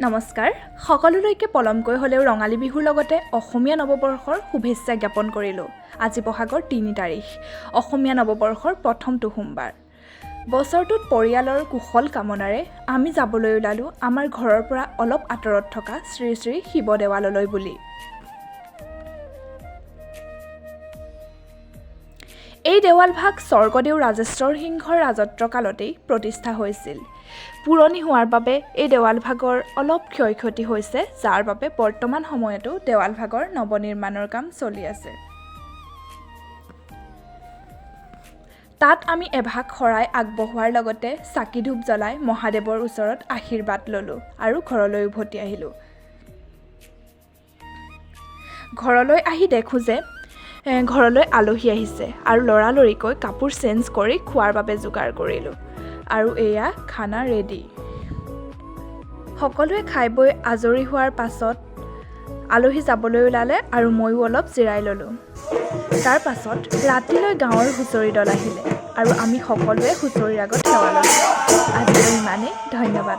নমস্কাৰ সকলোলৈকে পলমকৈ হ'লেও ৰঙালী বিহুৰ লগতে অসমীয়া নৱবৰ্ষৰ শুভেচ্ছা জ্ঞাপন কৰিলোঁ। আজি বহাগৰ ৩ তাৰিখ, অসমীয়া নৱবৰ্ষৰ প্ৰথমটো সোমবাৰ। বছৰটোত পৰিয়ালৰ কুশল কামনাৰে আমি যাবলৈ ওলালোঁ আমাৰ ঘৰৰ পৰা অলপ আঁতৰত থকা শ্ৰী শ্ৰী শিৱ দেৱালয়লৈ বুলি। এই দেৱালভাগ স্বৰ্গদেউ ৰাজেশ্বৰ সিংহৰ ৰাজত্বকালতেই প্ৰতিষ্ঠা হৈছিল। পুৰণি হোৱাৰ বাবে এই দেৱালভাগৰ অলপ ক্ষয় ক্ষতি হৈছে, যাৰ বাবে বৰ্তমান সময়তো দেৱালভাগৰ নৱনিৰ্মাণৰ কাম চলি আছে। তাত আমি এভাগ শৰাই আগবঢ়োৱাৰ লগতে চাকি ধূপ জ্বলাই মহাদেৱৰ ওচৰত আশীৰ্বাদ ল'লোঁ আৰু ঘৰলৈ উভতি আহিলোঁ। ঘৰলৈ আহি দেখোঁ যে ঘৰলৈ আলহী আহিছে আৰু লৰালৰিকৈ কাপোৰ চেঞ্জ কৰি খোৱাৰ বাবে যোগাৰ কৰিলোঁ আৰু এয়া খানা ৰেডি। সকলোৱে খাই বৈ আজৰি হোৱাৰ পাছত আলহী যাবলৈ ওলালে আৰু ময়ো অলপ জিৰাই ল'লোঁ। তাৰ পাছত ৰাতিলৈ গাঁৱৰ হুঁচৰি দল আহিলে আৰু আমি সকলোৱে হুঁচৰিৰ আগত সেৱা ল'লোঁ। আজিলৈ ইমানেই, ধন্যবাদ।